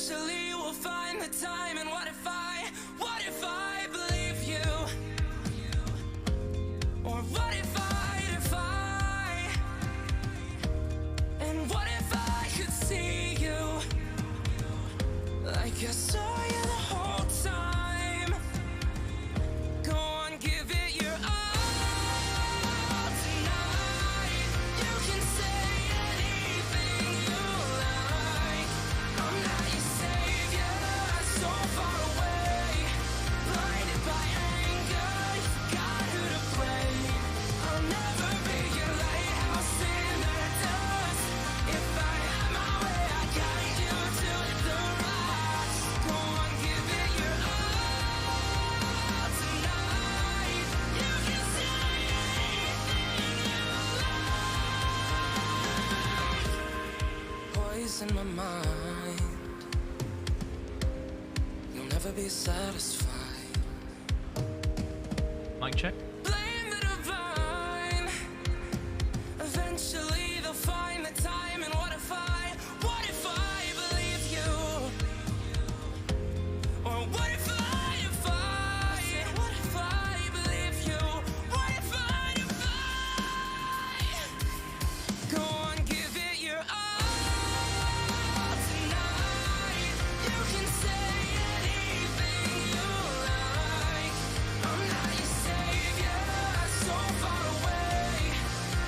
Eventually we'll find the time. And what if I believe you? Or what if and what if I could see you like I saw you the whole time? Go on, give it your all tonight. You can say anything you like. I'm not your savior, so far away. Blinded by anger, you forgot who to blame. I'll never be your lighthouse in the dust. If I had my way, I'd guide you to the rocks. Go on, give it your all tonight. You can say anything you like. Poison my mind. You'll never be satisfied. Mic check. Blame the divine. Eventually they'll find the time. And what if I believe you? Or what if I believe you? What if go on, give it your all tonight. You can say anything you like. I'm not your savior, so far away.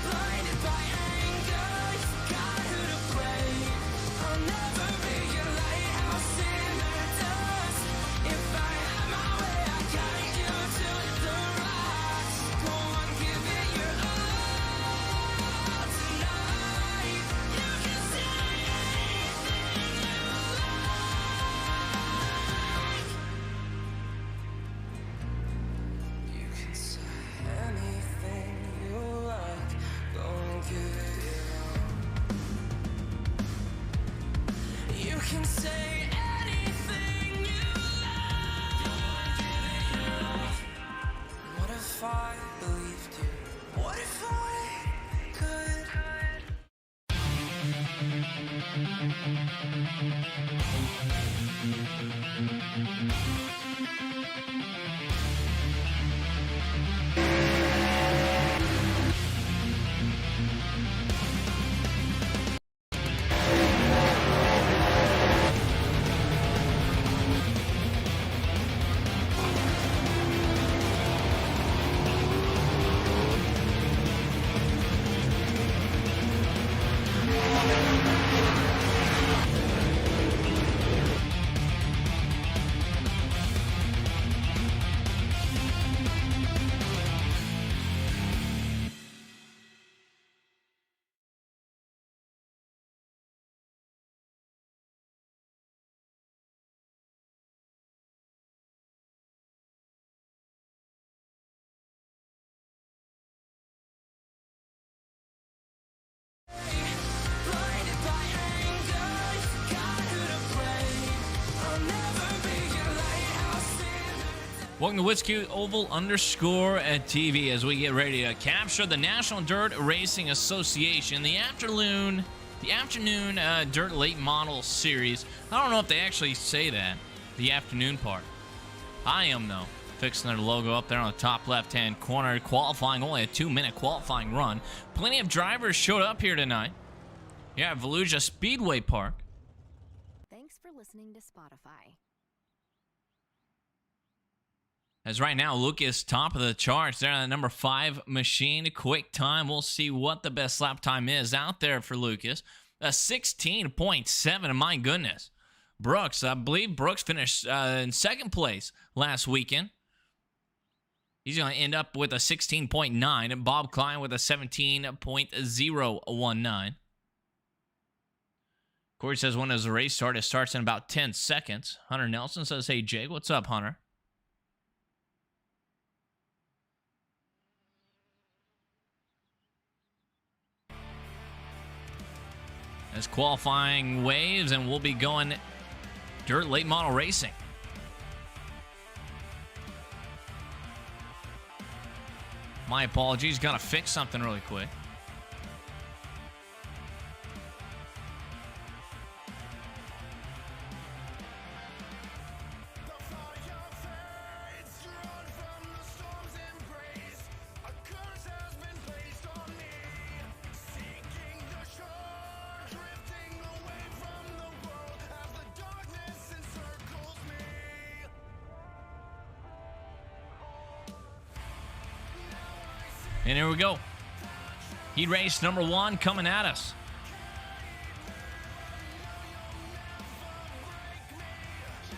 Blinded by anger, you forgot who to blame. I'll never be your lighthouse in the dust. If I had my way, I'd guide you to the rocks. Go on, give it your all tonight. You can say anything you like. You can say anything you like. Go and give it your all. You can say anything you like. Go and give it your all. What if I believed you? What if I could? Blinded by anger, you forgot who to blame. I'll never be your lighthouse in the Welcome to Whiskey Oval _TV as we get ready to capture the National Dirt Racing Association, the afternoon Dirt Late Model Series. I don't know if they actually say that, the afternoon part. I am, though. Fixing their logo up there on the top left-hand corner. Qualifying, only a 2-minute qualifying run. Plenty of drivers showed up here tonight. Yeah, Volusia Speedway Park. Thanks for listening to Spotify. As right now, Lucas top of the charts there on the number 5 machine. Quick time. We'll see what the best lap time is out there for Lucas. A 16.7. My goodness. Brooks, I believe Brooks finished in second place last weekend. He's going to end up with a 16.9. And Bob Klein with a 17.019. Corey says, when does the race start? It starts in about 10 seconds. Hunter Nelson says, hey, Jake, what's up, Hunter? As qualifying waves, and we'll be going dirt late model racing. My apologies, got to fix something really quick. And here we go. Heat race number 1 coming at us.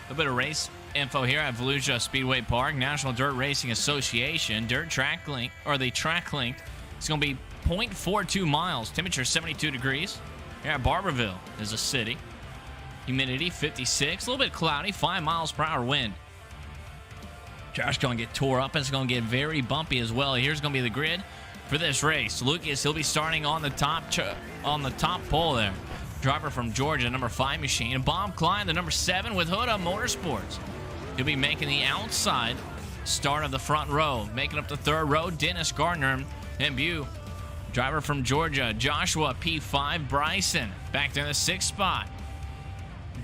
A bit of race info here at Volusia Speedway Park. National Dirt Racing Association. Dirt track length, or the track length, is going to be 0.42 miles. Temperature 72 degrees. Here at Barberville is a city. Humidity 56. A little bit cloudy. 5 miles per hour wind. Track's going to get tore up. It's going to get very bumpy as well. Here's going to be the grid for this race. Lucas, he'll be starting on the top pole there. Driver from Georgia, number 5 machine. Bob Klein, the number 7 with Huda Motorsports. He'll be making the outside start of the front row. Making up the third row, Dennis Gardner and Bew. Driver from Georgia, Joshua P5 Bryson. Back there in the 6th spot.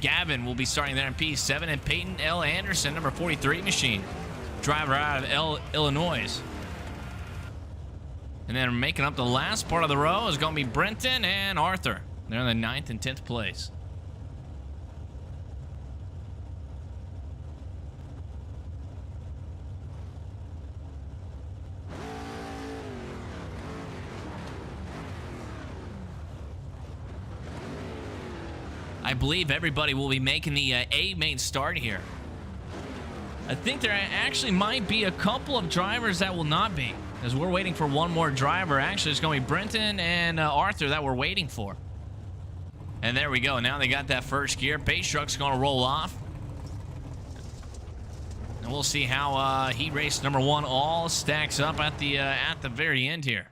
Gavin will be starting there in P7. And Peyton L. Anderson, number 43 machine. Driver out of Illinois. And then making up the last part of the row is going to be Brenton and Arthur. They're in the 9th and 10th place. I believe everybody will be making the A main start here. I think there actually might be a couple of drivers that will not be, as we're waiting for one more driver. Actually, it's going to be Brenton and Arthur that we're waiting for. And there we go. Now they got that first gear. Pace truck's going to roll off. And we'll see how heat race number 1 all stacks up at the very end here.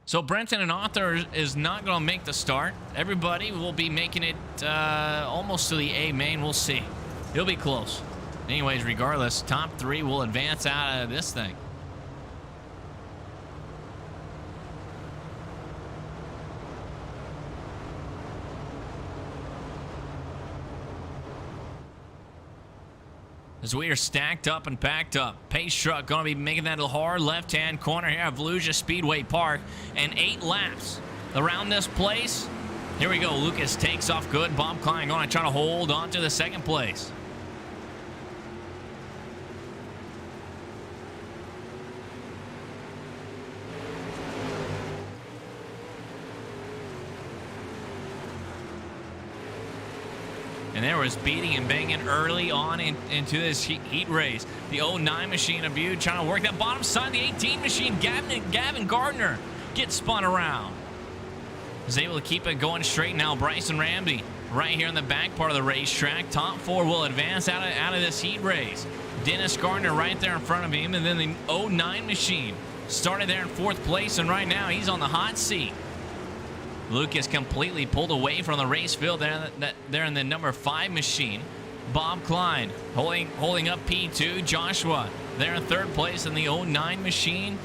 So Brenton and Arthur is not going to make the start. Everybody will be making it almost to the A main. We'll see. It'll be close. Anyways, regardless, top 3 will advance out of this thing. As we are stacked up and packed up. Pace truck going to be making that hard left-hand corner here at Volusia Speedway Park. And 8 laps around this place. Here we go. Lucas takes off good. Bob Klein going to try to hold on to the 2nd place. And there was beating and banging early on into this heat race. The 09 machine of Bew trying to work that bottom side. The 18 machine, Gavin Gardner, gets spun around. Is able to keep it going straight now. Bryson Ramsey right here in the back part of the racetrack. Top 4 will advance out of this heat race. Dennis Gardner right there in front of him. And then the 09 machine started there in 4th place. And right now he's on the hot seat. Lucas completely pulled away from the race field there in the number 5 machine. Bob Klein holding up P2. Joshua there in 3rd place in the 09 machine.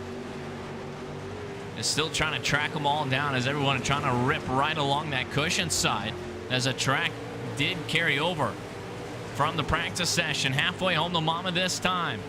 Is still trying to track them all down as everyone is trying to rip right along that cushion side as the track did carry over from the practice session. Halfway home to mama this time.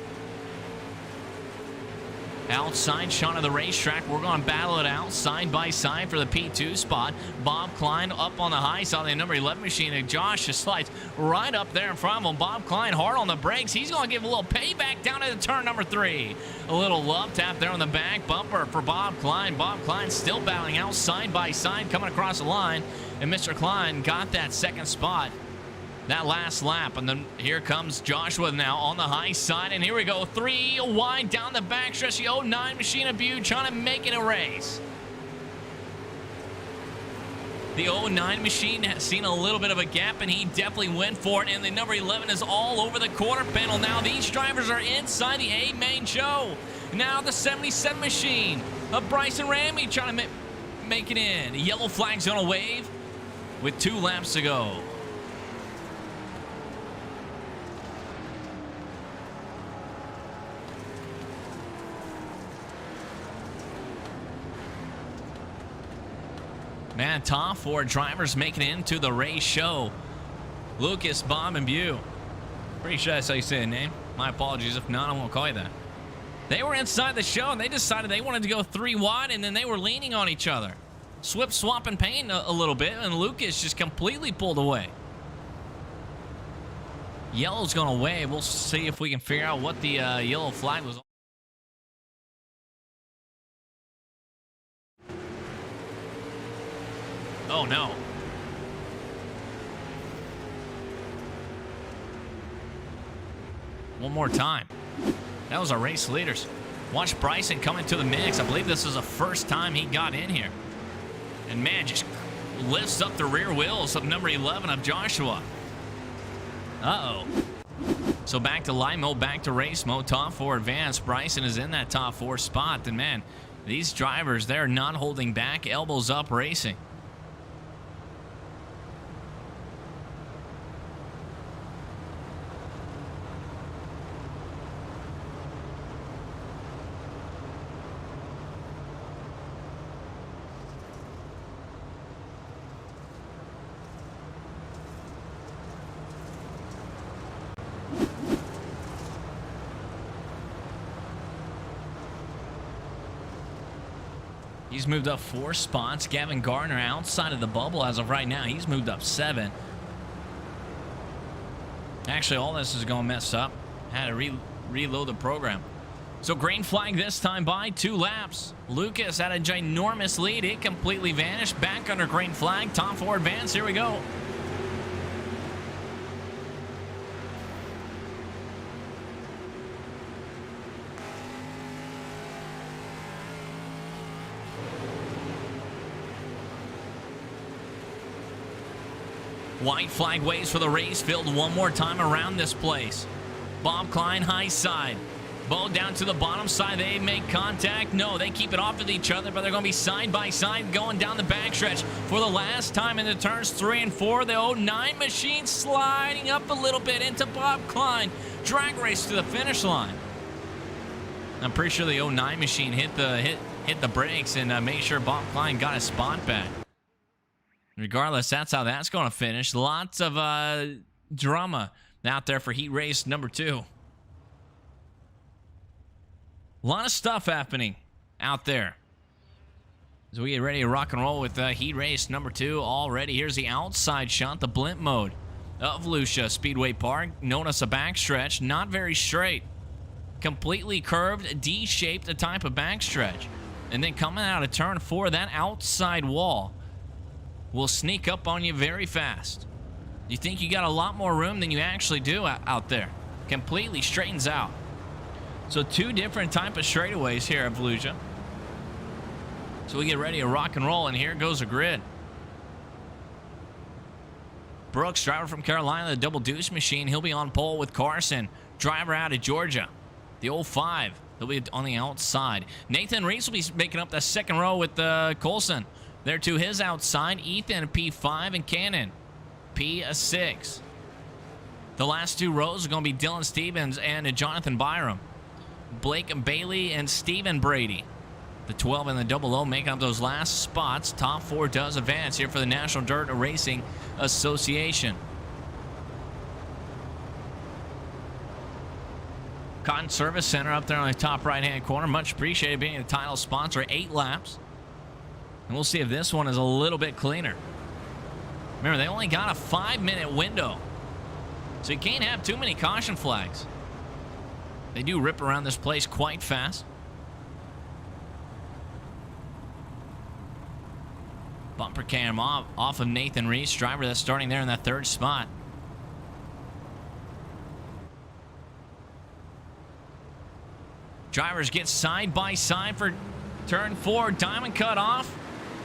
Outside shot of the racetrack. We're going to battle it out side by side for the P2 spot. Bob Klein up on the high side of the number 11 machine. And Josh just slides right up there in front of him. Bob Klein hard on the brakes. He's going to give a little payback down at the turn number 3. A little love tap there on the back bumper for Bob Klein. Bob Klein still battling out side by side coming across the line. And Mr. Klein got that 2nd spot. That last lap, and then here comes Joshua now on the high side, and here we go, 3 wide down the backstretch. The 09 machine of Bew trying to make it a race. The 09 machine has seen a little bit of a gap, and he definitely went for it, and the number 11 is all over the quarter panel now. These drivers are inside the A main show. Now the 77 machine of Bryson Ramey trying to make it in. The yellow flag's going to wave with 2 laps to go. Man, top 4 drivers making it into the race show. Lucas, Bob, and Bew. Pretty sure that's how you say the name. My apologies if not, I won't call you that. They were inside the show, and they decided they wanted to go 3 wide, and then they were leaning on each other. Swapping paint a little bit, and Lucas just completely pulled away. Yellow's going to wave. We'll see if we can figure out what the yellow flag was. Oh, no. One more time. That was our race leaders. Watch Bryson come into the mix. I believe this is the first time he got in here. And, man, just lifts up the rear wheels of number 11 of Joshua. Uh-oh. So back to light mode, back to race mode, top 4 advanced. Bryson is in that top 4 spot. And, man, these drivers, they're not holding back, elbows up racing. He's moved up 4 spots. Gavin Gardner outside of the bubble as of right now. He's moved up 7. Actually, all this is going messed up. Had to reload the program. So green flag this time by 2 laps. Lucas had a ginormous lead. It completely vanished. Back under green flag. Top 4 advance. Here we go. White flag waves for the race field one more time around this place. Bob Klein, high side. Bo down to the bottom side. They make contact. No, they keep it off with each other, but they're going to be side by side going down the backstretch for the last time in the turns 3 and 4. The 09 machine sliding up a little bit into Bob Klein. Drag race to the finish line. I'm pretty sure the 09 machine hit the brakes and made sure Bob Klein got his spot back. Regardless, that's how that's going to finish. Lots of drama out there for heat race number 2. A lot of stuff happening out there as we get ready to rock and roll with heat race number 2 already. Here's the outside shot, the blimp mode of Volusia Speedway Park. Notice a backstretch, not very straight. Completely curved, D-shaped type of backstretch. And then coming out of turn 4, that outside wall will sneak up on you very fast. You think you got a lot more room than you actually do out there. Completely straightens out. So 2 different type of straightaways here at Volusia. So we get ready to rock and roll, and here goes the grid. Brooks, driver from Carolina, the double deuce machine. He'll be on pole with Carson, driver out of Georgia. The 05, he'll be on the outside. Nathan Reese will be making up the second row with Colson. There to his outside, Ethan P5 and Cannon P6. The last 2 rows are going to be Dylan Stevens and Jonathan Byram. Blake Bailey and Stephen Brady. The 12 and the 00 making up those last spots. Top 4 does advance here for the National Dirt Racing Association. Cotton Service Center up there on the top right-hand corner. Much appreciated being the title sponsor. 8 laps. And we'll see if this one is a little bit cleaner. Remember, they only got a 5-minute window. So you can't have too many caution flags. They do rip around this place quite fast. Bumper cam off of Nathan Reese, driver that's starting there in that 3rd spot. Drivers get side by side for turn 4. Diamond cut off.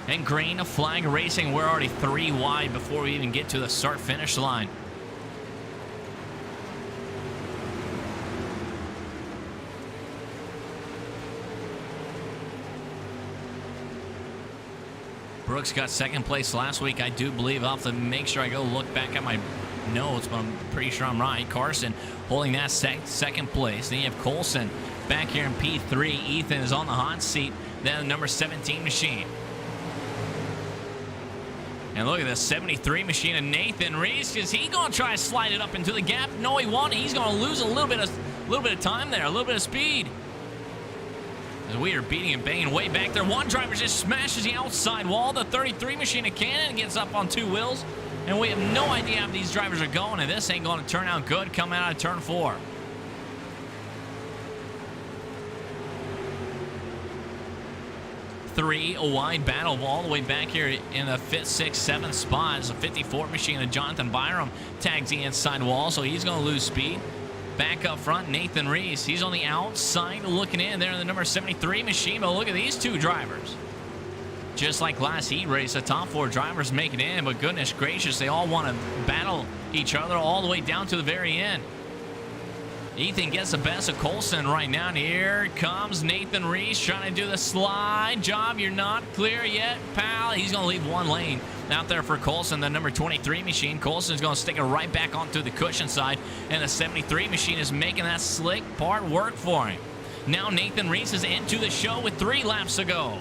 And green, a flag racing. We're already 3 wide before we even get to the start-finish line. Brooks got 2nd place last week, I do believe. I'll have to make sure I go look back at my notes, but I'm pretty sure I'm right. Carson holding that 2nd place. Then you have Colson back here in P3. Ethan is on the hot seat. Then the number 17 machine. And look at this 73 machine of Nathan Reese. Is he going to try to slide it up into the gap? No, he won't. He's going to lose a little bit of time there, a little bit of speed. As we are beating and banging way back there. One driver just smashes the outside wall. The 33 machine of Cannon gets up on 2 wheels. And we have no idea how these drivers are going. And this ain't going to turn out good coming out of turn 4. three-wide battle all the way back here in the 5th, 6th, 7th spot. It's a 54 machine of Jonathan Byram tags the inside wall, so he's going to lose speed. Back up front, Nathan Reese. He's on the outside looking in there in the number 73 machine, but look at these two drivers. Just like last heat race, the top 4 drivers make it in, but goodness gracious, they all want to battle each other all the way down to the very end. Ethan gets the best of Colson right now, and here comes Nathan Reese trying to do the slide job. You're not clear yet, pal. He's going to leave one lane out there for Colson, the number 23 machine. Colson's going to stick it right back onto the cushion side, and the 73 machine is making that slick part work for him. Now Nathan Reese is into the show with 3 laps to go.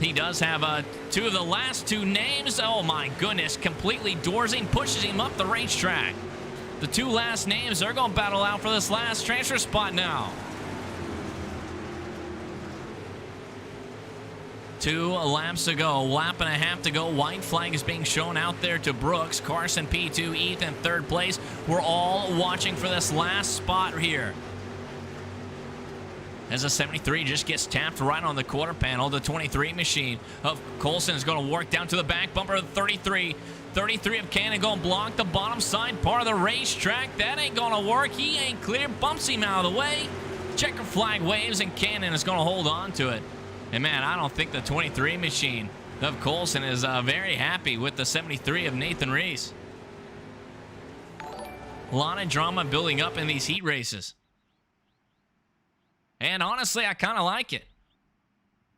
He does have 2 of the last 2 names. Oh my goodness, completely doorsing, pushes him up the racetrack. The 2 last names, they're going to battle out for this last transfer spot now. 2 laps to go, lap and a half to go. White flag is being shown out there to Brooks. Carson P2, Ethan 3rd place. We're all watching for this last spot here. As the 73 just gets tapped right on the quarter panel, the 23 machine of Colson is going to work down to the back bumper of the 33. 33 of Cannon going to block the bottom side part of the racetrack. That ain't going to work. He ain't clear. Bumps him out of the way. Checker flag waves, and Cannon is going to hold on to it. And, man, I don't think the 23 machine of Colson is very happy with the 73 of Nathan Reese. A lot of drama building up in these heat races. And, honestly, I kind of like it.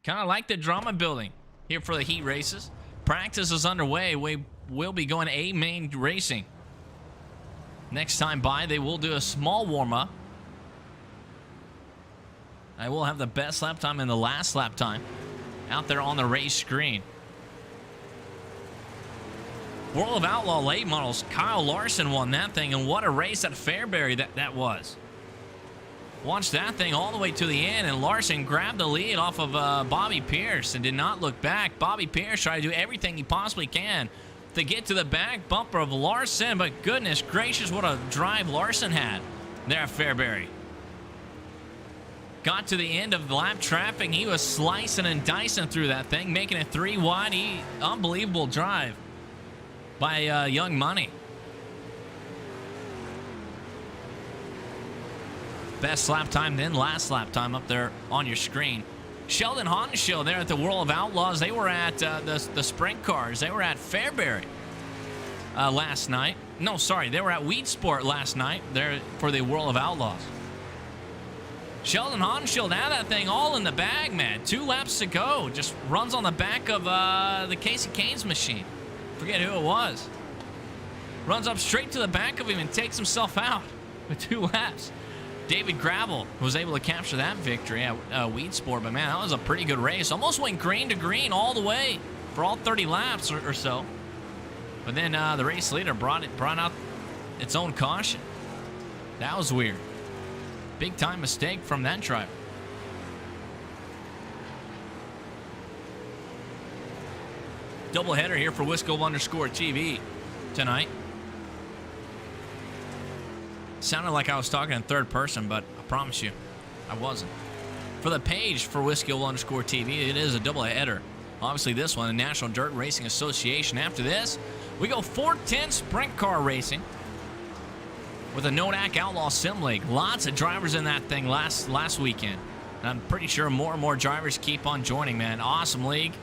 Kind of like the drama building here for the heat races. Practice is underway. We will be going A main racing. Next time by, they will do a small warm-up. I will have the best lap time and the last lap time out there on the race screen. World of Outlaw late models, Kyle Larson won that thing, and what a race at Fairbury that was. Watch that thing all the way to the end, and Larson grabbed the lead off of Bobby Pierce and did not look back. Bobby Pierce tried to do everything he possibly can to get to the back bumper of Larson, but goodness gracious, what a drive Larson had there at Fairbury. Got to the end of the lap traffic. He was slicing and dicing through that thing, making it 3 wide. Unbelievable drive by Young Money. Best lap time, then last lap time up there on your screen. Sheldon Honshill there at the World of Outlaws. They were at the sprint cars. They were at Fairbury last night. No, sorry, they were at Weed Sport last night there for the World of Outlaws. Sheldon Honshill, now that thing all in the bag, man. 2 laps to go. Just runs on the back of the Casey Canes machine. Forget who it was. Runs up straight to the back of him and takes himself out with 2 laps. David Gravel was able to capture that victory at Weed Sport, but man, that was a pretty good race. Almost went green to green all the way for all 30 laps or so. But then the race leader brought out its own caution. That was weird. Big time mistake from that driver. Doubleheader here for Wisco_TV tonight. Sounded like I was talking in third person, but I promise you, I wasn't. For the page for Wisco_TV, it is a doubleheader. Obviously, this one, the National Dirt Racing Association. After this, we go 410 sprint car racing with a Nodak Outlaw Sim League. Lots of drivers in that thing last weekend. And I'm pretty sure more and more drivers keep on joining, man. Awesome league.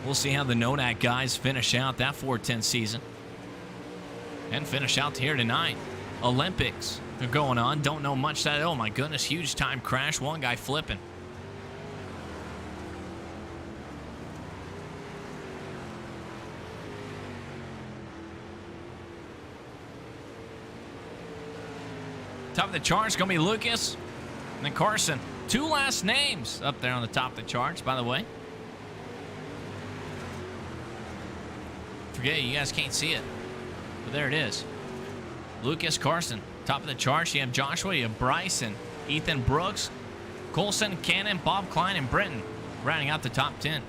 We'll see how the Nodak guys finish out that 410 season. And finish out here tonight. Olympics are going on. Don't know much that. Oh my goodness, huge time crash. One guy flipping. Top of the charts going to be Lucas and then Carson. 2 last names up there on the top of the charts, by the way. Forget it, you guys can't see it, but there it is. Lucas, Carson, top of the charts. You have Joshua, you have Bryson, Ethan Brooks, Colson, Cannon, Bob Klein, and Britton rounding out the top 10.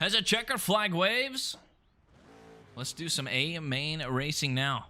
As a checker flag waves, let's do some A main racing now.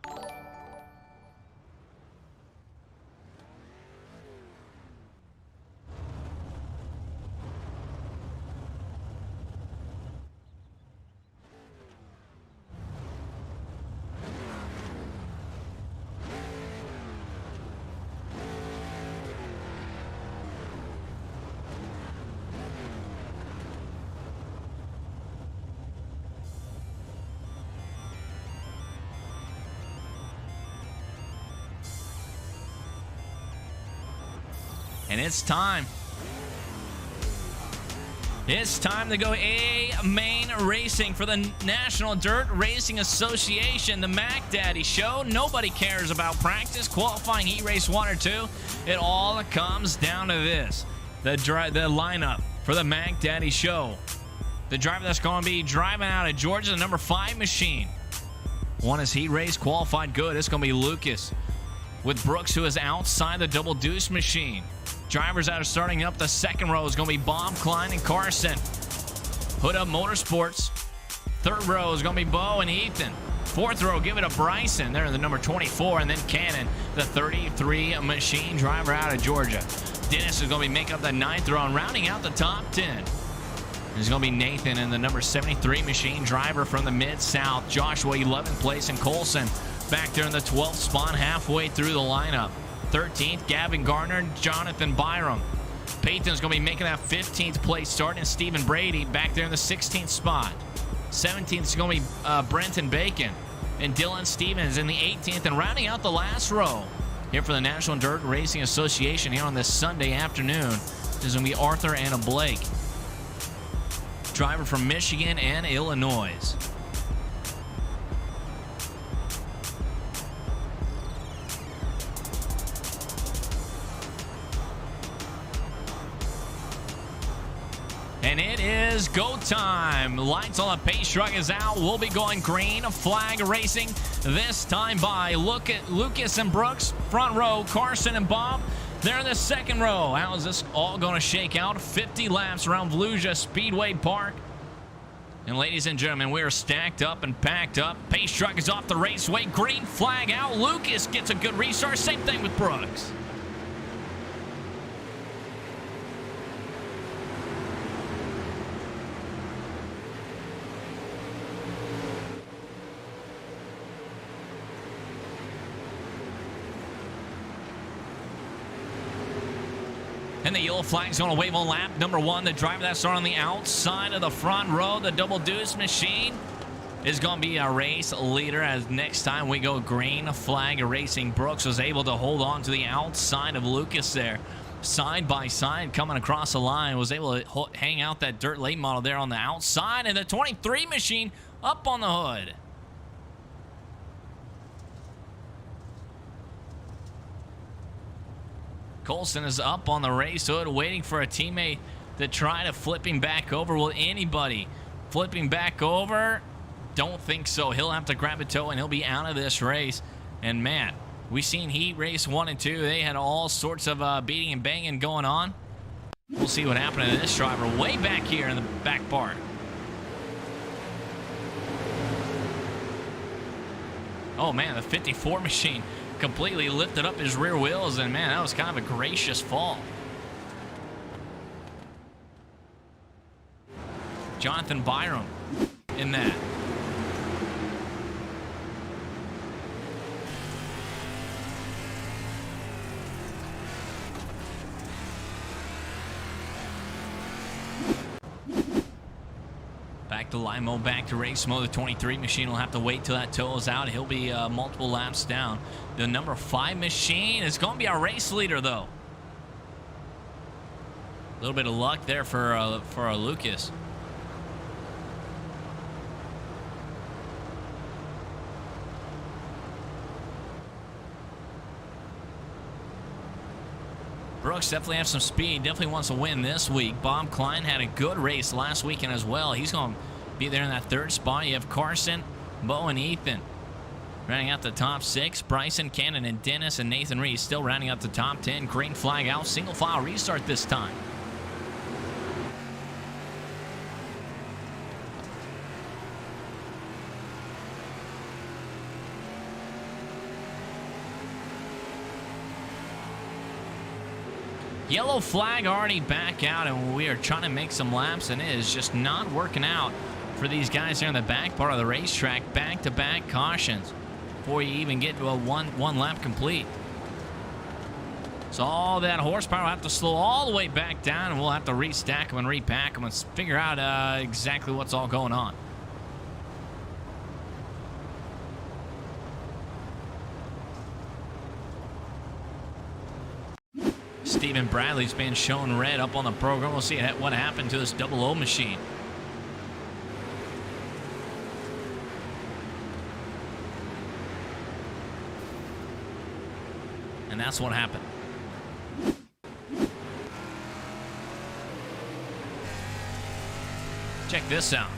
And it's time. It's time to go A main racing for the National Dirt Racing Association, the Mac Daddy Show. Nobody cares about practice, qualifying, heat race 1 or 2. It all comes down to this. The lineup for the Mac Daddy Show. The driver that's going to be driving out of Georgia, the number 5 machine. Won his heat race, qualified good. It's going to be Lucas. With Brooks, who is outside the double deuce machine. Drivers that are starting up the second row is going to be Bob, Klein, and Carson. Hood Up Motorsports. Third row is going to be Bo and Ethan. Fourth row, give it to Bryson. They're the number 24. And then Cannon, the 33 machine driver out of Georgia. Dennis is going to be making up that ninth row and rounding out the top 10. There's going to be Nathan and the number 73 machine driver from the Mid-South. Joshua, 11th place, and Colson back there in the 12th spot halfway through the lineup. 13th, Gavin Garner, Jonathan Byram. Peyton's going to be making that 15th place start, and Stephen Brady back there in the 16th spot. 17th is going to be Brenton Bacon, and Dylan Stevens in the 18th, and rounding out the last row here for the National Dirt Racing Association here on this Sunday afternoon is going to be Arthur Anna Blake, driver from Michigan and Illinois. And it is go time. Lights on the pace truck is out. We'll be going green flag racing this time by Lucas and Brooks. Front row, Carson and Bob. They're in the second row. How is this all going to shake out? 50 laps around Volusia Speedway Park. And ladies and gentlemen, we are stacked up and packed up. Pace truck is off the raceway. Green flag out. Lucas gets a good restart. Same thing with Brooks. And the yellow flag's going to wave on lap number 1. The driver that's on the outside of the front row, the double deuce machine, is going to be a race leader as next time we go green flag racing. Brooks was able to hold on to the outside of Lucas there. Side by side coming across the line. Was able to hang out that dirt late model there on the outside. And the 23 machine up on the hood. Colson is up on the race hood, waiting for a teammate to try to flip him back over. Will anybody flip him back over? Don't think so. He'll have to grab a toe, and he'll be out of this race. And, man, we've seen heat race 1 and 2. They had all sorts of beating and banging going on. We'll see what happened to this driver way back here in the back part. Oh, man, the 54 machine completely lifted up his rear wheels, and man, that was kind of a gracious fall. Jonathan Byram in that. Back to Limo, back to race mode. The 23 machine will have to wait till that toe is out. He'll be multiple laps down. The number 5 machine is going to be our race leader, though. A little bit of luck there for Lucas. Brooks definitely have some speed. Definitely wants to win this week. Bob Klein had a good race last weekend as well. He's going to be there in that 3rd spot. You have Carson, Bo, and Ethan rounding out the top 6. Bryson, Cannon, and Dennis, and Nathan Reed still rounding out the top 10. Green flag out. Single file restart this time. Yellow flag already back out, and we are trying to make some laps, and it is just not working out for these guys here in the back part of the racetrack. Back-to-back cautions before you even get to a one lap complete. So all that horsepower will have to slow all the way back down, and we'll have to restack them and repack them and figure out exactly what's all going on. Stephen Bradley's been shown red up on the program. We'll see what happened to this 00 machine. And that's what happened. Check this out.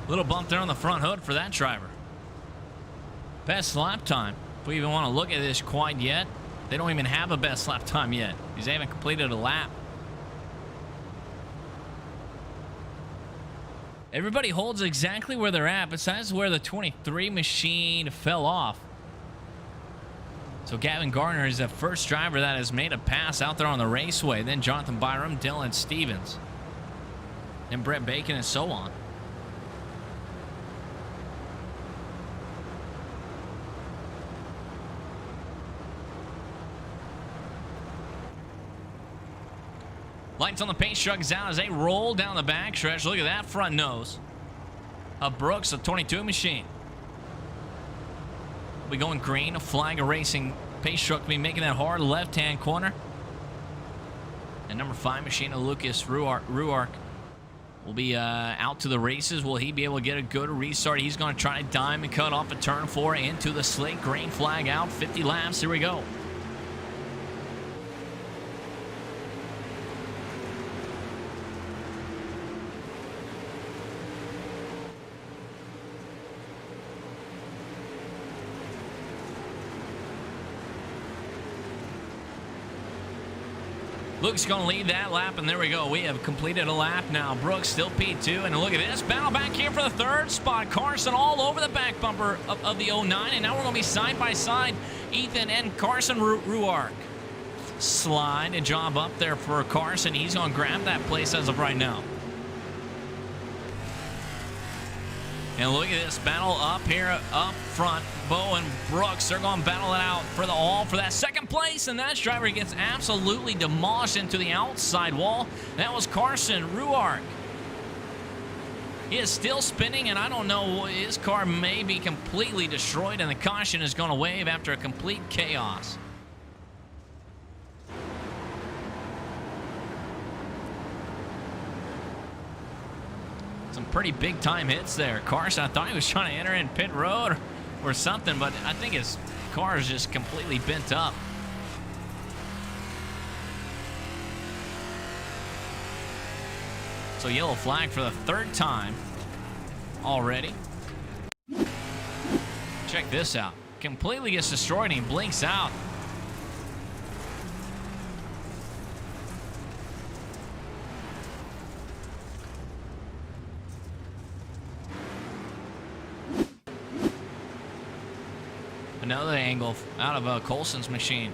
Little bump there on the front hood for that driver. Best lap time. If we even want to look at this quite yet, they don't even have a best lap time yet. They haven't completed a lap. Everybody holds exactly where they're at, besides where the 23 machine fell off. So Gavin Gardner is the first driver that has made a pass out there on the raceway. Then Jonathan Byram, Dylan Stevens, and Brett Bacon, and so on. Lights on the pace truck is out as they roll down the backstretch. Look at that front nose of Brooks, the 22 machine. We'll be going green. A flag of racing pace truck will be making that hard left-hand corner. And number 5 machine of Lucas Ruark will be out to the races. Will he be able to get a good restart? He's going to try to diamond cut off at turn 4 into the slick. Green flag out. 50 laps. Here we go. Luke's going to lead that lap, and there we go. We have completed a lap now. Brooks still P2, and look at this. Battle back here for the 3rd spot. Carson all over the back bumper of the 09, and now we're going to be side by side. Ethan and Carson Ruark. Slide and job up there for Carson. He's going to grab that place as of right now. And look at this battle up here, up front. Bo and Brooks, they're going to battle it out for the all for that 2nd place. And that driver gets absolutely demolished into the outside wall. That was Carson Ruark. He is still spinning, and I don't know, his car may be completely destroyed, and the caution is going to wave after a complete chaos. Some pretty big time hits there. Carson, I thought he was trying to enter in pit road or something, but I think his car is just completely bent up. So yellow flag for the 3rd time already. Check this out. Completely gets destroyed and he blinks out. Another angle out of Colson's machine.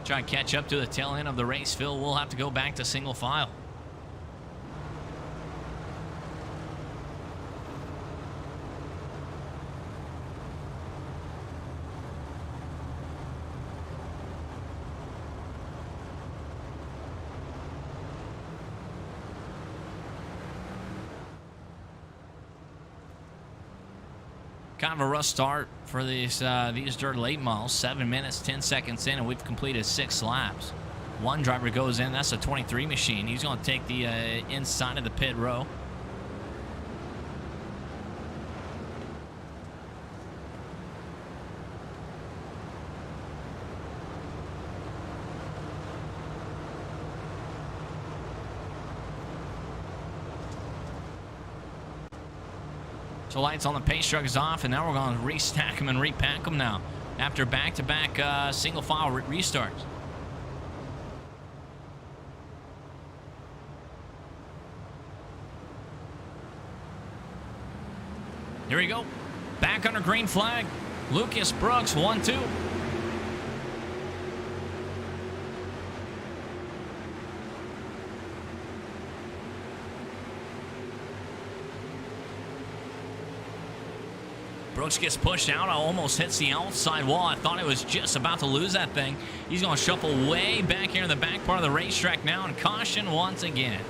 Try and catch up to the tail end of the race, Phil. We'll have to go back to single file. Kind of a rough start for these dirt late models. 7 minutes, 10 seconds in, and we've completed 6 laps. One driver goes in. That's a 23 machine. He's going to take the inside of the pit row. So lights on the pace truck is off, and now we're going to restack them and repack them now after back-to-back single file restarts. Here we go. Back under green flag. Lucas Brooks, 1-2. Brooks gets pushed out, almost hits the outside wall. I thought he was just about to lose that thing. He's going to shuffle way back here in the back part of the racetrack now, and caution once again.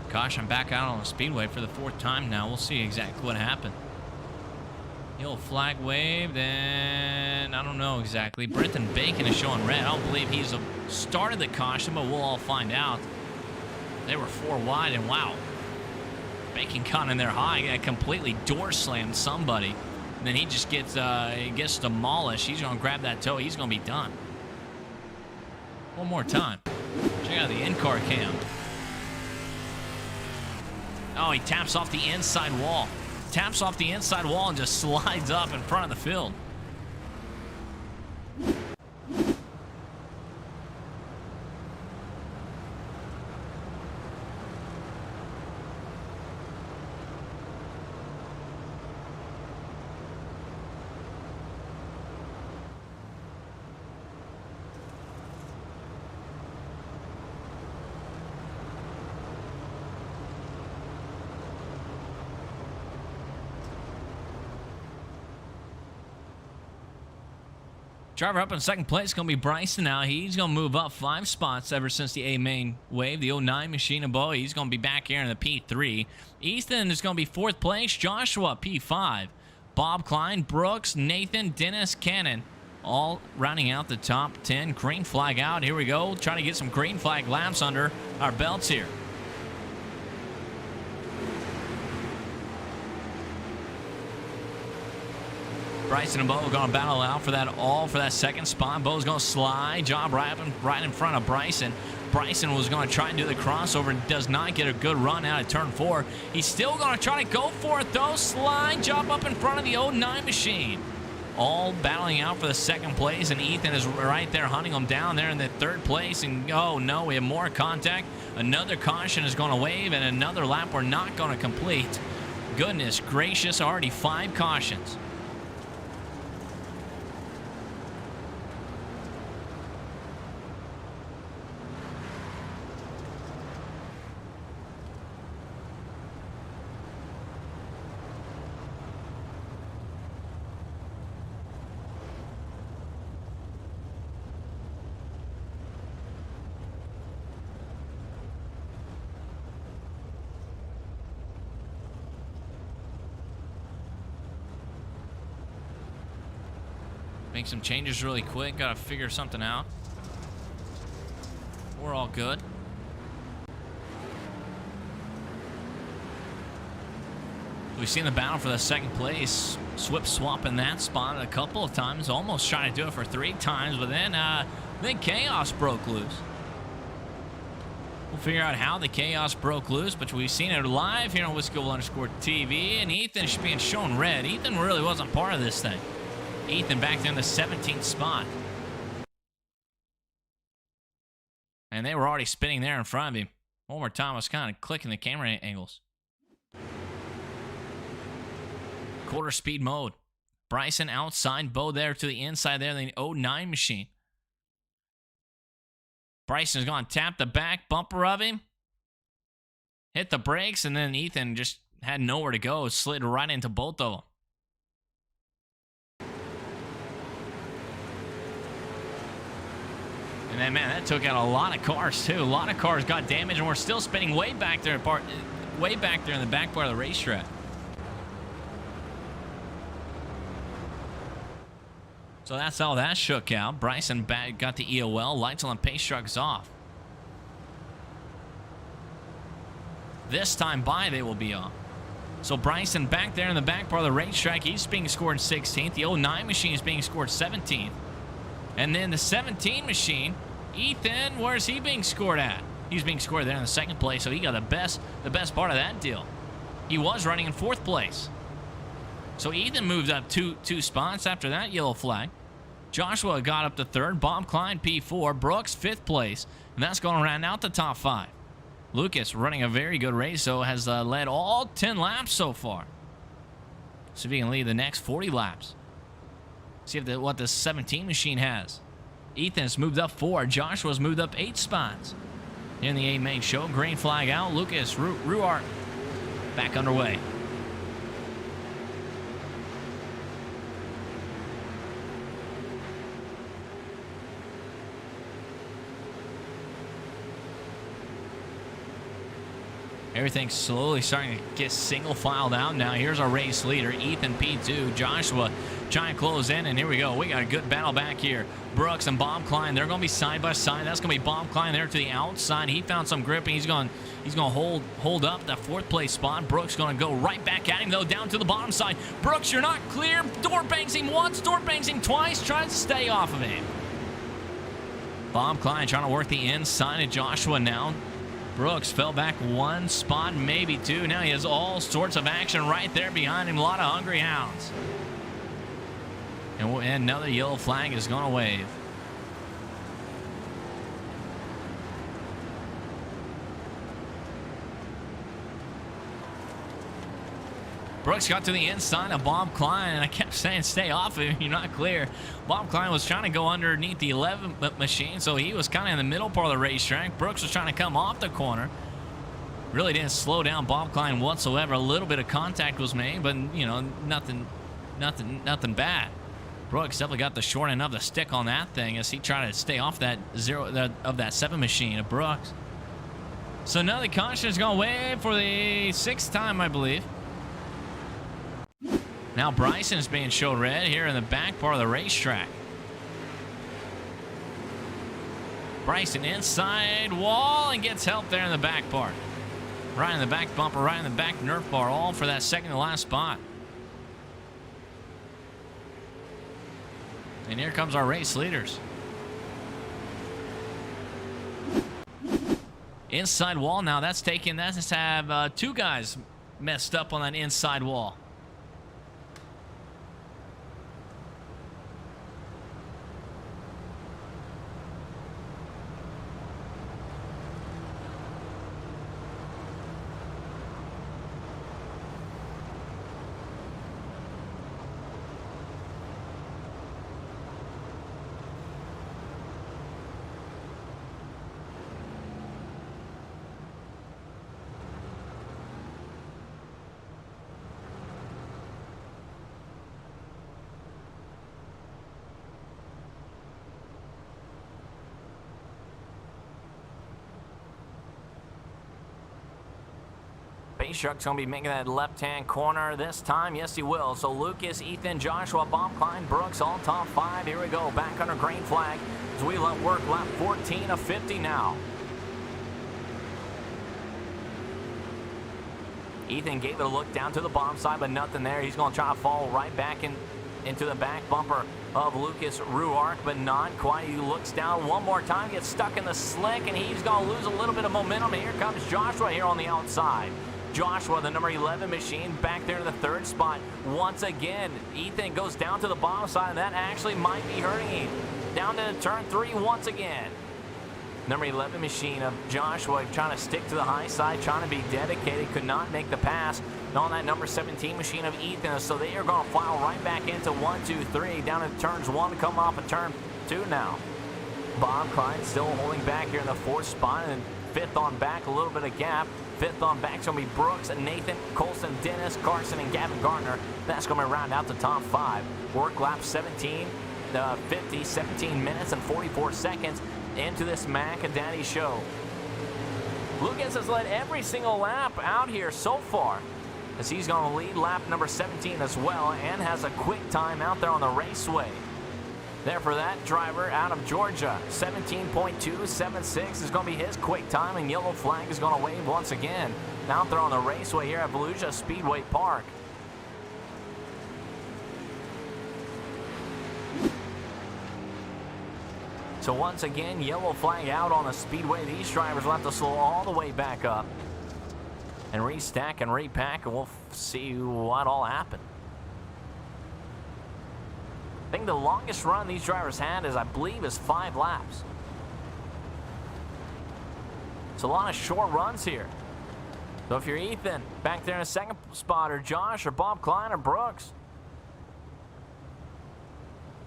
Gosh, I'm back out on the speedway for the 4th time now. We'll see exactly what happened. The old flag wave, then I don't know exactly. Brenton Bacon is showing red. I don't believe he's started the caution, but we'll all find out. They were 4 wide, and wow. Bacon caught in there high, completely door slammed somebody. And then he just gets demolished. He's going to grab that toe. He's going to be done. One more time. Check out the in-car cam. Oh, he taps off the inside wall. Taps off the inside wall and just slides up in front of the field. Driver up in second place is going to be Bryson now. He's going to move up 5 spots ever since the A main wave. The 09 machine of Bo. He's going to be back here in the P3. Ethan is going to be 4th place. Joshua, P5. Bob Klein, Brooks, Nathan, Dennis, Cannon. All rounding out the top 10. Green flag out. Here we go. Trying to get some green flag laps under our belts here. Bryson and Bo are going to battle out for that second spot. Bo's going to slide. Job right in front of Bryson. Bryson was going to try and do the crossover and does not get a good run out of turn 4. He's still going to try to go for it, though. Slide job up in front of the 09 machine. All battling out for the 2nd place, and Ethan is right there hunting them down there in the 3rd place. And, oh, no, we have more contact. Another caution is going to wave, and another lap we're not going to complete. Goodness gracious, already 5 cautions. Make some changes really quick. Got to figure something out. We're all good. We've seen the battle for the 2nd place. Swip swap in that spot a couple of times. Almost trying to do it for 3 times, but then chaos broke loose. We'll figure out how the chaos broke loose, but we've seen it live here on Wisco_TV, and Ethan's being shown red. Ethan really wasn't part of this thing. Ethan back there in the 17th spot. And they were already spinning there in front of him. One more time, I was kind of clicking the camera angles. Quarter speed mode. Bryson outside, Bo there to the inside there, the 09 machine. Bryson's going to tap the back bumper of him. hit the brakes, and then Ethan just had nowhere to go, slid right into both of them. And then, man, that took out a lot of cars, too. A lot of cars got damaged, and we're still spinning way back there in the back part of the racetrack. So that's how that shook out. Bryson got the EOL. Lights on the pace trucks off. This time by, they will be off. So Bryson back there in the back part of the racetrack, he's being scored 16th. The 09 machine is being scored 17th. And then the 17 machine, Ethan, where's he being scored at? He's being scored there in the second place, so he got the best part of that deal. He was running in 4th place. So Ethan moved up two spots after that yellow flag. Joshua got up to 3rd. Bob Klein, P4. Brooks, 5th place. And that's going to round out the top 5. Lucas running a very good race, so has led all 10 laps so far. See if he can lead the next 40 laps. See if what the 17 machine has. Ethan's moved up 4. Joshua's moved up 8 spots. In the 8 main show, green flag out. Lucas Ruart back underway. Everything's slowly starting to get single filed out now. Here's our race leader, Ethan P2. Joshua trying to close in, and here we go. We got a good battle back here. Brooks and Bob Klein, they're going to be side by side. That's going to be Bob Klein there to the outside. He found some grip, and he's going to hold up that 4th place spot. Brooks going to go right back at him, though, down to the bottom side. Brooks, you're not clear. Door bangs him once, door bangs him twice, tries to stay off of him. Bob Klein trying to work the inside of Joshua now. Brooks fell back 1 spot, maybe 2. Now he has all sorts of action right there behind him. A lot of hungry hounds. And another yellow flag is going to wave. Brooks got to the inside of Bob Klein, and I kept saying, stay off of him. You're not clear. Bob Klein was trying to go underneath the 11 machine, so he was kind of in the middle part of the racetrack. Brooks was trying to come off the corner. Really didn't slow down Bob Klein whatsoever. A little bit of contact was made, but, you know, nothing bad. Brooks definitely got the short end of the stick on that thing as he tried to stay off that 7 machine of Brooks. So now the caution is going to wave for the 6th time, I believe. Now Bryson is being showed red here in the back part of the racetrack. Bryson inside wall and gets help there in the back part. Right in the back bumper, right in the back Nerf bar, all for that second to last spot. And here comes our race leaders. Inside wall now, that's just have 2 guys messed up on that inside wall. Pace truck's going to be making that left-hand corner this time. Yes, he will. So Lucas, Ethan, Joshua, Bob Klein, Brooks, all top 5. Here we go. Back under green flag as we let work lap 14 of 50 now. Ethan gave it a look down to the bottom side, but nothing there. He's going to try to fall right back into the back bumper of Lucas Ruark, but not quite. He looks down one more time, gets stuck in the slick, and he's going to lose a little bit of momentum. Here comes Joshua here on the outside. Joshua, the number 11 machine, back there in the 3rd spot. Once again, Ethan goes down to the bottom side, and that actually might be hurting him. Down to turn 3 once again. Number 11 machine of Joshua trying to stick to the high side, trying to be dedicated, could not make the pass on that number 17 machine of Ethan. So they are going to file right back into 1, 2, 3, down in turns 1 to come off of turn 2 now. Bob Klein still holding back here in the 4th spot, and Fifth on back, a little bit of gap. Fifth on back is going to be Brooks, Nathan, Colson, Dennis, Carson, and Gavin Gardner. That's going to round out the top 5. Work lap 17, 50, 17 minutes and 44 seconds into this Macadaddy show. Lucas has led every single lap out here so far, as he's going to lead lap number 17 as well, and has a quick time out there on the raceway. There for that driver out of Georgia, 17.276 is going to be his quick time, and yellow flag is going to wave once again out there on the raceway here at Volusia Speedway Park. So once again, yellow flag out on the speedway. These drivers will have to slow all the way back up and restack and repack, and we'll see what all happened. I think the longest run these drivers had is, I believe, is 5 laps. It's a lot of short runs here. So if you're Ethan, back there in a second spot, or Josh, or Bob Klein, or Brooks,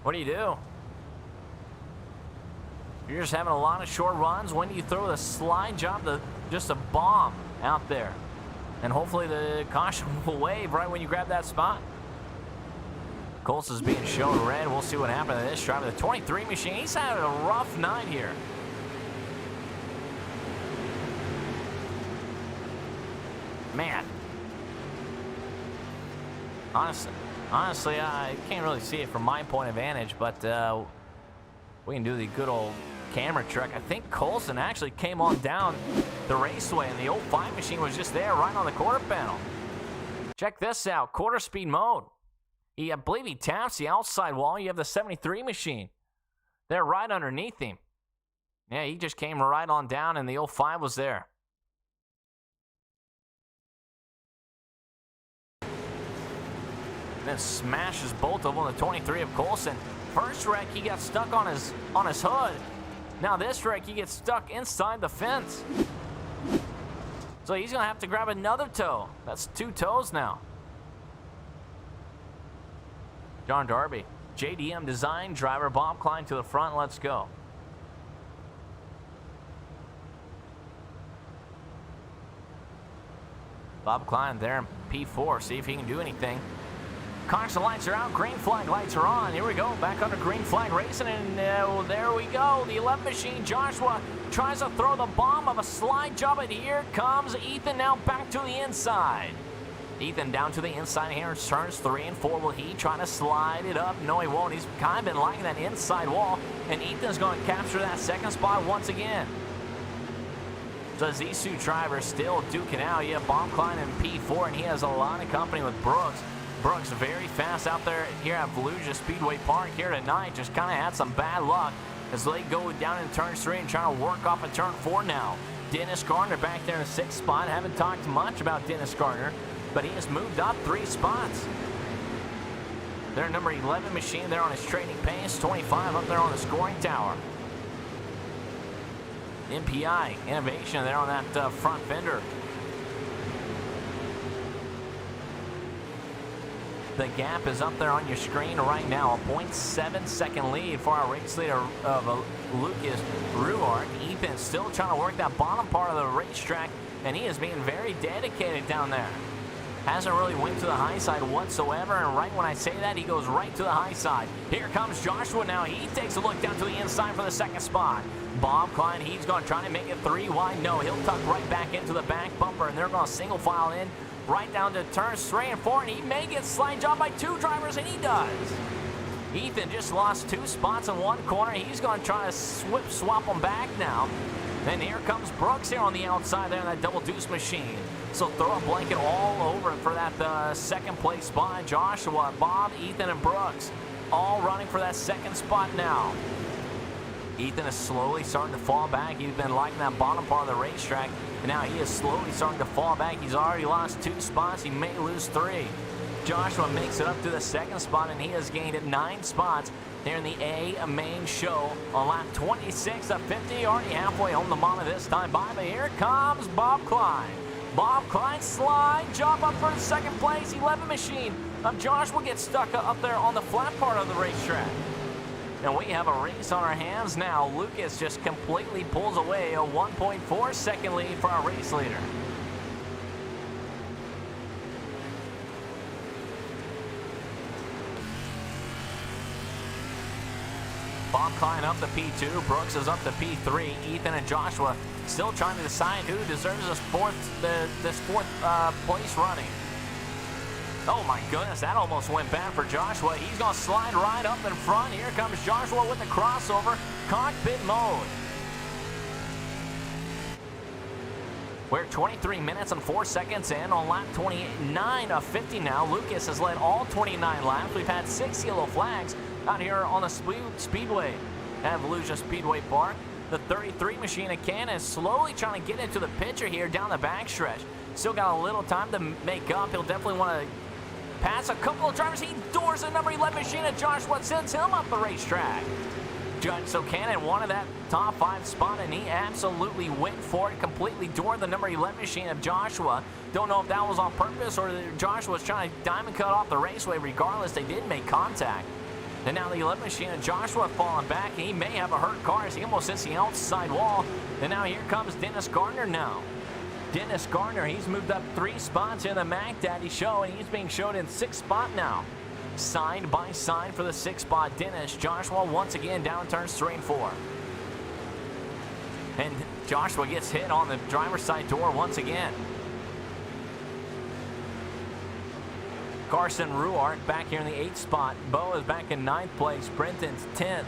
what do you do? You're just having a lot of short runs. When do you throw the slide job, just a bomb out there? And hopefully the caution will wave right when you grab that spot. Colson's being shown red. We'll see what happens to this driver. The 23 machine, he's having a rough night here. Man. Honestly, I can't really see it from my point of vantage, but we can do the good old camera trick. I think Colson actually came on down the raceway, and the 05 machine was just there right on the quarter panel. Check this out, quarter speed mode. I believe he taps the outside wall. You have the 73 machine. They're right underneath him. Yeah, he just came right on down, and the 05 was there. Then smashes both of them. The 23 of Colson. First wreck, he got stuck on his hood. Now this wreck, he gets stuck inside the fence. So he's going to have to grab another toe. That's 2 toes now. John Darby, JDM Design driver, Bob Klein to the front. Let's go. Bob Klein there in P4. See if he can do anything. Caution lights are out. Green flag lights are on. Here we go. Back under green flag racing. And there we go. The 11 machine, Joshua, tries to throw the bomb of a slide job. And here comes Ethan now back to the inside. Ethan down to the inside here in turns 3 and 4. Will he try to slide it up? No, he won't. He's kind of been liking that inside wall. And Ethan's going to capture that second spot once again. So as these 2 drivers still duking out, you have Bob Klein in P4, and he has a lot of company with Brooks. Brooks very fast out there here at Volusia Speedway Park here tonight. Just kind of had some bad luck as they go down in turn 3 and trying to work off of turn 4 now. Dennis Gardner back there in the 6th spot. Haven't talked much about Dennis Gardner, but he has moved up 3 spots. Their number 11 machine there on his trading pace. 25 up there on the scoring tower. MPI innovation there on that front fender. The gap is up there on your screen right now. A 0.7 second lead for our race leader of Lucas Ruart. Ethan still trying to work that bottom part of the racetrack, and he is being very dedicated down there. Hasn't really went to the high side whatsoever, and right when I say that, he goes right to the high side. Here comes Joshua now. He takes a look down to the inside for the second spot. Bob Klein, he's going to try to make it 3 wide. No, he'll tuck right back into the back bumper, and they're going to single file in right down to turns 3 and 4, and he may get slide job by 2 drivers, and he does. Ethan just lost 2 spots in one corner. He's going to try to swap them back now. Then here comes Brooks here on the outside there in that double deuce machine. So throw a blanket all over for that second place spot. Joshua, Bob, Ethan, and Brooks all running for that second spot now. Ethan is slowly starting to fall back. He's been liking that bottom part of the racetrack, and now he is slowly starting to fall back. He's already lost 2 spots. He may lose 3. Joshua makes it up to the second spot, and he has gained 9 spots there in the A main show on lap 26 of 50. Already halfway home the mama this time by, but here comes Bob Klein. Bob Klein slide job up for second place. 11 machine of Joshua gets stuck up there on the flat part of the racetrack. And we have a race on our hands now. Lucas just completely pulls away a 1.4 second lead for our race leader. Bob Klein up to P2, Brooks is up to P3, Ethan and Joshua still trying to decide who deserves this fourth place running. Oh my goodness, that almost went bad for Joshua. He's going to slide right up in front. Here comes Joshua with the crossover, cockpit mode. We're 23 minutes and 4 seconds in on lap 29 of 50 now. Lucas has led all 29 laps. We've had 6 yellow flags out here on the Speedway at Volusia Speedway Park. The 33 machine of Canada is slowly trying to get into the picture here down the backstretch. Still got a little time to make up. He'll definitely want to pass a couple of drivers. He doors the number 11 machine of Joshua, sends him up the racetrack. So Cannon wanted that top 5 spot, and he absolutely went for it. Completely doored the number 11 machine of Joshua. Don't know if that was on purpose or Joshua was trying to diamond cut off the raceway. Regardless, they did make contact. And now the 11 machine of Joshua falling back. He may have a hurt car as he almost hits the outside wall. And now here comes Dennis Gardner now. Dennis Gardner, he's moved up 3 spots in the Mac Daddy show, and he's being showed in 6th spot now. Side by side for the 6th spot, Dennis. Joshua once again down turns 3 and 4. And Joshua gets hit on the driver's side door once again. Carson Ruart back here in the 8th spot. Bo is back in 9th place. Brenton's 10th.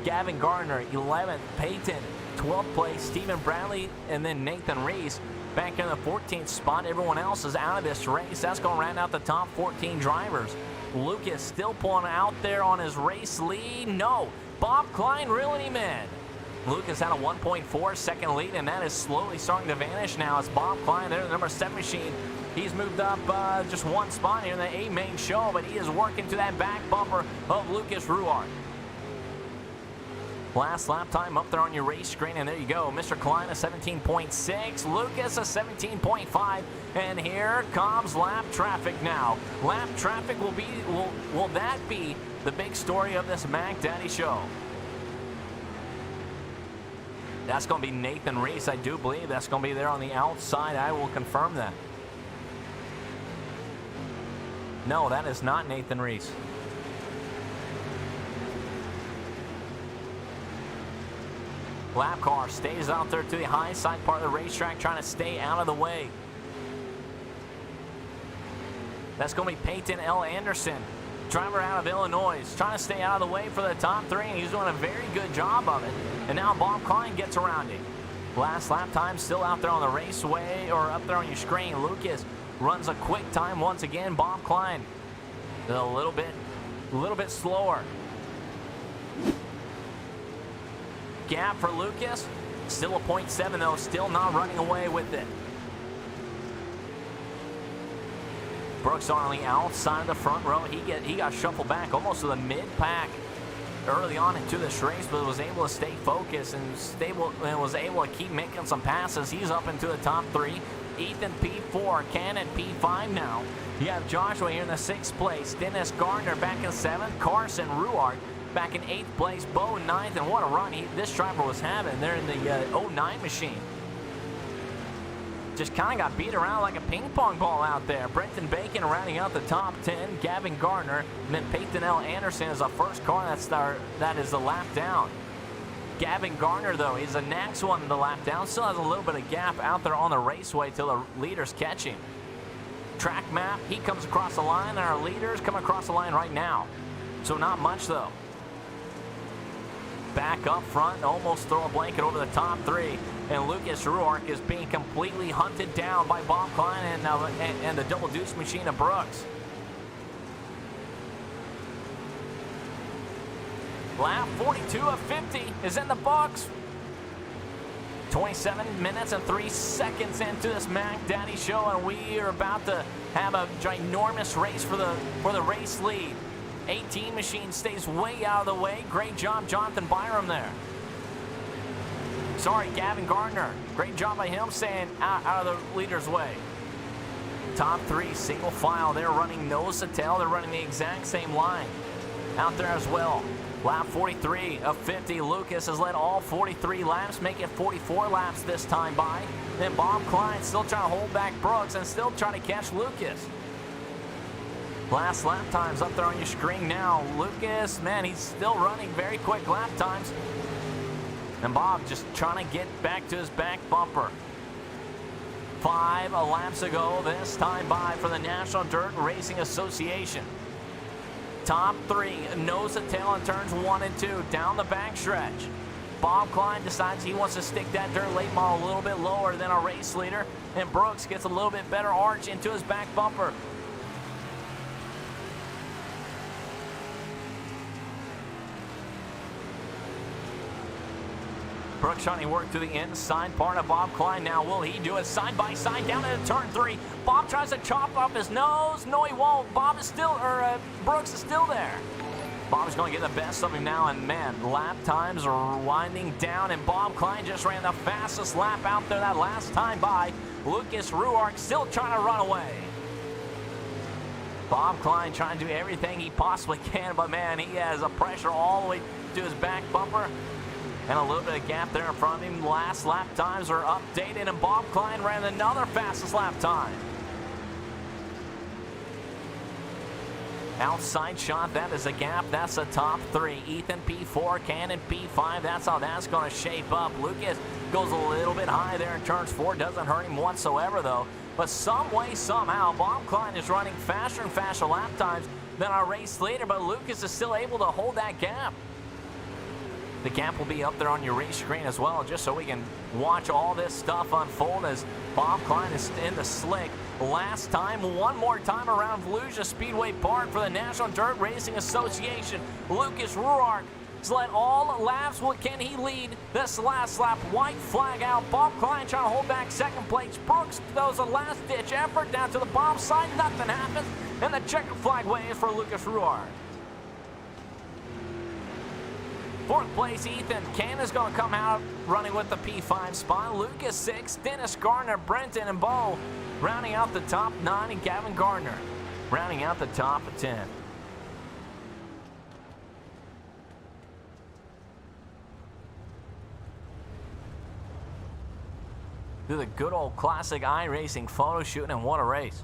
Gavin Gardner 11th. Peyton 12th place. Stephen Bradley and then Nathan Reese back in the 14th spot. Everyone else is out of this race. That's going to round out the top 14 drivers. Lucas still pulling out there on his race lead. No, Bob Klein reeling him in. Lucas had a 1.4 second lead, and that is slowly starting to vanish now. It's Bob Klein there, the number 7 machine. He's moved up just 1 spot here in the A main show, but he is working to that back bumper of Lucas Ruart. Last lap time up there on your race screen, and there you go. Mr. Klein a 17.6, Lucas a 17.5, and here comes lap traffic now. Lap traffic will that be the big story of this Mac Daddy show? That's going to be Nathan Reese, I do believe. That's going to be there on the outside. I will confirm that. No, that is not Nathan Reese. Lap car stays out there to the high side part of the racetrack, trying to stay out of the way. That's going to be Peyton L. Anderson, driver out of Illinois, trying to stay out of the way for the top 3, and he's doing a very good job of it. And now Bob Klein gets around him. Last lap time still out there on the raceway, or up there on your screen. Lucas runs a quick time once again. Bob Klein a little bit slower. Gap for Lucas, still a 0.7 though, still not running away with it. Brooks on the outside of the front row. He got shuffled back almost to the mid-pack early on into this race, but was able to stay focused and was able to keep making some passes. He's up into the top 3. Ethan P4, Cannon P5 now. You have Joshua here in the 6th place. Dennis Gardner back in 7th. Carson Ruart back in 8th place. Bo 9th, and what a run this driver was having. They're in the 09 machine. Just kind of got beat around like a ping pong ball out there. Brenton Bacon rounding out the top 10. Gavin Gardner, and then Peyton L. Anderson is the first car that is the lap down. Gavin Gardner, though, is the next one to lap down. Still has a little bit of gap out there on the raceway till the leaders catch him. Track map, he comes across the line, and our leaders come across the line right now. So not much, though. Back up front, almost throw a blanket over the top 3. And Lucas Ruart is being completely hunted down by Bob Klein and the double deuce machine of Brooks. Lap 42 of 50 is in the books. 27 minutes and 3 seconds into this Mac Daddy show, and we are about to have a ginormous race for the race lead. 18 machine stays way out of the way. Great job, Jonathan Byram there. Sorry, Gavin Gardner. Great job by him staying out of the leader's way. Top 3 single file. They're running nose to tail. They're running the exact same line out there as well. Lap 43 of 50, Lucas has led all 43 laps, making 44 laps this time by. Then Bob Klein still trying to hold back Brooks and still trying to catch Lucas. Last lap times up there on your screen now. Lucas, man, he's still running very quick lap times. And Bob just trying to get back to his back bumper. 5 laps ago this time by for the National Dirt Racing Association. Top 3, nose to tail in turns 1 and 2, down the backstretch. Bob Klein decides he wants to stick that dirt late model a little bit lower than our race leader, and Brooks gets a little bit better arch into his back bumper. Brooks trying to work to the inside part of Bob Klein now. Will he do it side by side down into turn 3? Bob tries to chop up his nose. No, he won't. Brooks is still there. Bob's going to get the best of him now, and man, lap times are winding down, and Bob Klein just ran the fastest lap out there that last time by. Lucas Ruark still trying to run away. Bob Klein trying to do everything he possibly can, but man, he has a pressure all the way to his back bumper. And a little bit of gap there in front of him. Last lap times are updated, and Bob Klein ran another fastest lap time. Outside shot, that is a gap. That's the top 3. Ethan P4, Cannon P5. That's how that's going to shape up. Lucas goes a little bit high there in turns 4. Doesn't hurt him whatsoever, though. But some way, somehow, Bob Klein is running faster and faster lap times than our race leader, but Lucas is still able to hold that gap. The gap will be up there on your race screen as well, just so we can watch all this stuff unfold as Bob Klein is in the slick. Last time, one more time around Volusia Speedway Park for the National Dirt Racing Association. Lucas Ruark has led all laps. Well, can he lead this last lap? White flag out. Bob Klein trying to hold back second place. Brooks does a last-ditch effort down to the bomb side. Nothing happens, and the checker flag waves for Lucas Ruark. 4th place, Ethan Cannon's going to come out running with the P5 spot. Lucas 6, Dennis Gardner, Brenton, and Bo rounding out the top 9, and Gavin Gardner rounding out the top 10. Do the good old classic iRacing photo shoot, and what a race.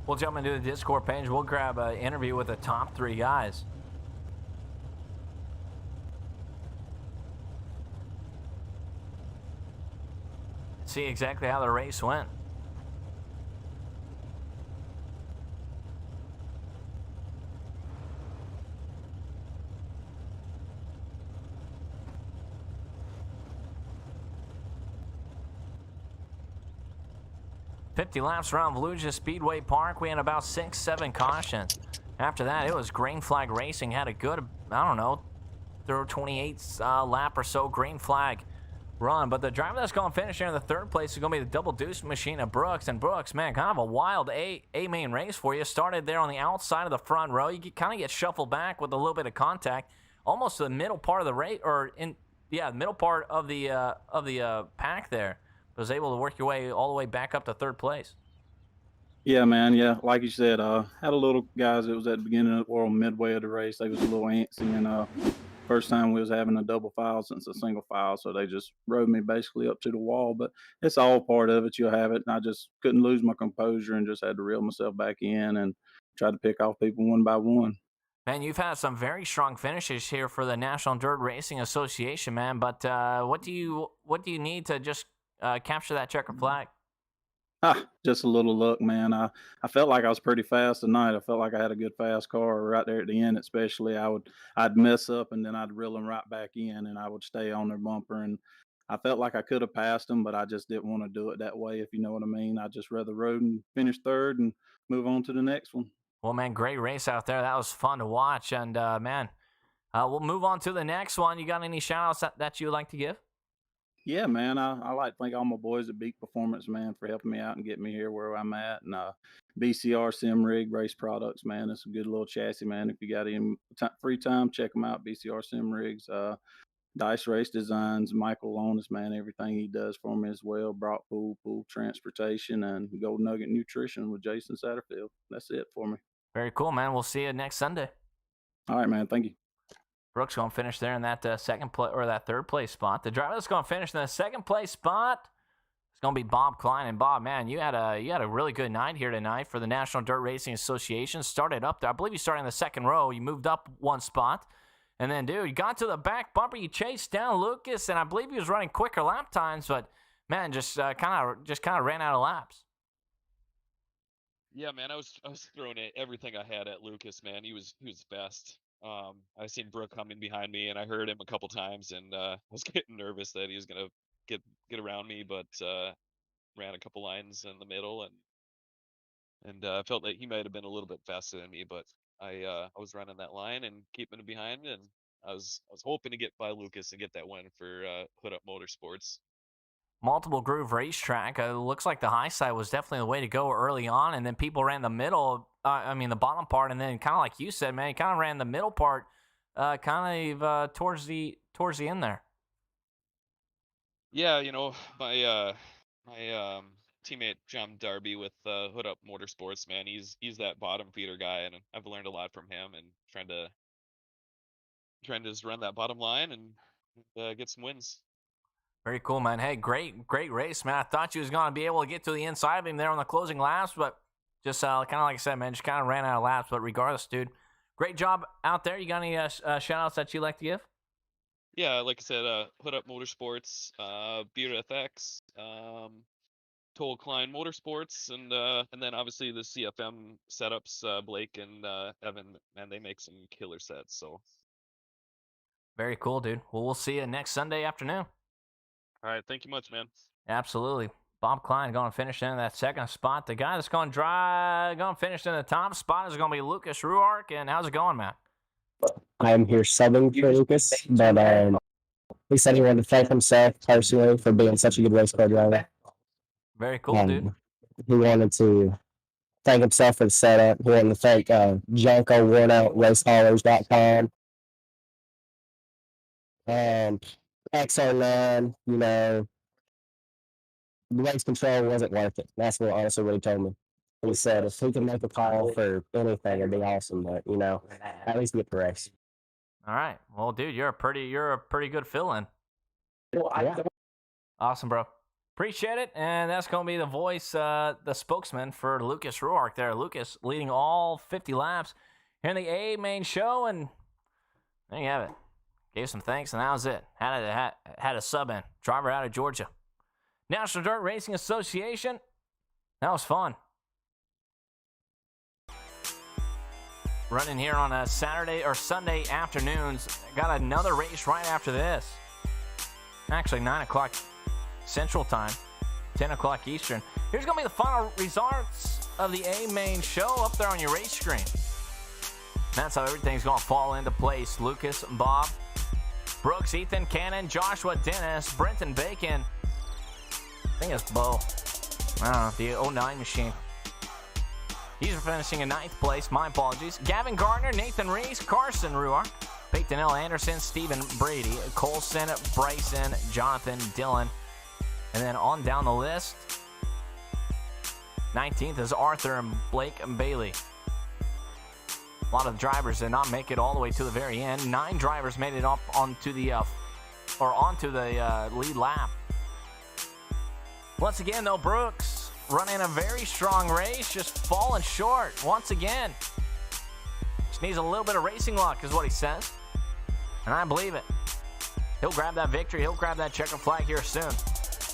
We'll jump into the Discord page. We'll grab an interview with the top 3 guys. See exactly how the race went. Laps around Volusia Speedway Park. We had about 6-7 cautions. After that, it was green flag racing. Had a good, I don't know, through 28 lap or so green flag run. But the driver that's going to finish here in the 3rd place is going to be the double deuce machine of Brooks. And Brooks, man, kind of a wild A-main race for you. Started there on the outside of the front row. You kind of get shuffled back with a little bit of contact, almost to the middle part of the race, or middle part of the pack there. Was able to work your way all the way back up to 3rd place. Yeah, man. Yeah, like you said, had a little guys. It was at the beginning or midway of the race. They was a little antsy, and first time we was having a double file since a single file, so they just rode me basically up to the wall. But it's all part of it. You'll have it. And I just couldn't lose my composure and just had to reel myself back in and try to pick off people one by one. Man, you've had some very strong finishes here for the National Dirt Racing Association, man. But what do you need to just capture that checker flag? Just a little luck, man. I felt like I was pretty fast tonight. I felt like I had a good fast car right there at the end, especially. I'd mess up and then I'd reel them right back in and I would stay on their bumper. And I felt like I could have passed them, but I just didn't want to do it that way, if you know what I mean. I just rather rode and finish 3rd and move on to the next one. Well, man, great race out there. That was fun to watch. And, man, We'll move on to the next one. You got any shout-outs that you would like to give? Yeah, man. I like to thank all my boys at Beat Performance, man, for helping me out and getting me here where I'm at. And BCR Sim Rig Race Products, man. It's a good little chassis, man. If you got any free time, check them out. BCR Sim Rigs. Dice Race Designs, Michael Lonis, man. Everything he does for me as well. Brock Pool Transportation, and Gold Nugget Nutrition with Jason Satterfield. That's it for me. Very cool, man. We'll see you next Sunday. All right, man. Thank you. Brooks going to finish there in that that third place spot. The driver that's going to finish in the second place spot is going to be Bob Klein. And Bob, man, you had a really good night here tonight for the National Dirt Racing Association. Started up there. I believe you started in the second row. You moved up one spot. And then, dude, you got to the back bumper. You chased down Lucas, and I believe he was running quicker lap times, but, man, just kind of ran out of laps. Yeah, man, I was throwing everything I had at Lucas, man. He was the best. I seen Brooke coming behind me, and I heard him a couple times, and I was getting nervous that he was gonna get around me, but ran a couple lines in the middle, and felt like he might have been a little bit faster than me, but I was running that line and keeping it behind, and I was hoping to get by Lucas and get that win for Hood Up Motorsports. Multiple groove racetrack. Looks like the high side was definitely the way to go early on, and then people ran the middle. The bottom part, and then kind of like you said, man, he kind of ran the middle part, towards the end there. Yeah, my teammate John Darby with Hood Up Motorsports, man, he's that bottom feeder guy, and I've learned a lot from him, and trying to just run that bottom line and get some wins. Very cool, man. Hey, great race, man. I thought you was going to be able to get to the inside of him there on the closing laps, but just kind of like I said, man, just kind of ran out of laps. But regardless, dude, great job out there. You got any shout-outs that you'd like to give? Yeah, like I said, Hood Up Motorsports, Beer FX, Toll Klein Motorsports, and then obviously the CFM setups, Blake and Evan, man, they make some killer sets. So very cool, dude. Well, we'll see you next Sunday afternoon. All right, thank you much, man. Absolutely. Bob Klein going to finish in that second spot. The guy that's going to finish in the top spot is going to be Lucas Ruark. And how's it going, man? I'm here subbing for Lucas, but he said he wanted to thank himself personally for being such a good race car driver. Very cool, dude. He wanted to thank himself for the setup. He wanted to thank JunkoWornoutRaceHaulers.com and XR9, the race control wasn't worth it. That's honestly what he told me. He said if he could make a call for anything, it'd be awesome. But at least get the race. All right. Well, dude, you're a pretty good fill-in. Yeah. Awesome, bro. Appreciate it. And that's going to be the voice, the spokesman for Lucas Ruark there. Lucas leading all 50 laps here in the A main show, and there you have it. Gave some thanks, and that was it. Had a sub in. Driver out of Georgia. National Dirt Racing Association. That was fun. Running here on a Saturday or Sunday afternoons. Got another race right after this. Actually, 9 o'clock Central Time, 10 o'clock Eastern. Here's going to be the final results of the A main show up there on your race screen. That's how everything's going to fall into place. Lucas, Bob, Brooks, Ethan, Cannon, Joshua, Dennis, Brenton, Bacon. I think it's Bo. I don't know, the 09 machine. He's finishing in 9th place. My apologies. Gavin Gardner, Nathan Reese, Carson Ruark, Peyton L. Anderson, Stephen Brady, Colson, Bryson, Jonathan, Dylan. And then on down the list, 19th is Arthur and Blake and Bailey. A lot of drivers did not make it all the way to the very end. 9 drivers made it up onto the lead lap. Once again, though, Brooks running a very strong race, just falling short once again. Just needs a little bit of racing luck, is what he says. And I believe it. He'll grab that victory. He'll grab that checker flag here soon.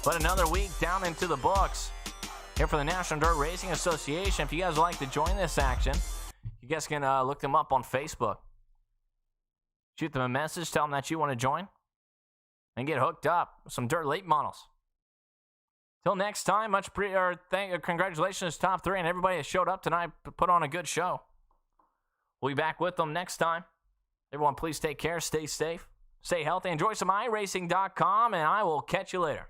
But another week down into the books here for the National Dirt Racing Association. If you guys would like to join this action, you guys can look them up on Facebook. Shoot them a message. Tell them that you want to join. And get hooked up with some dirt late models. Till next time, congratulations, top 3, and everybody that showed up tonight put on a good show. We'll be back with them next time. Everyone, please take care, stay safe, stay healthy, enjoy some iRacing.com, and I will catch you later.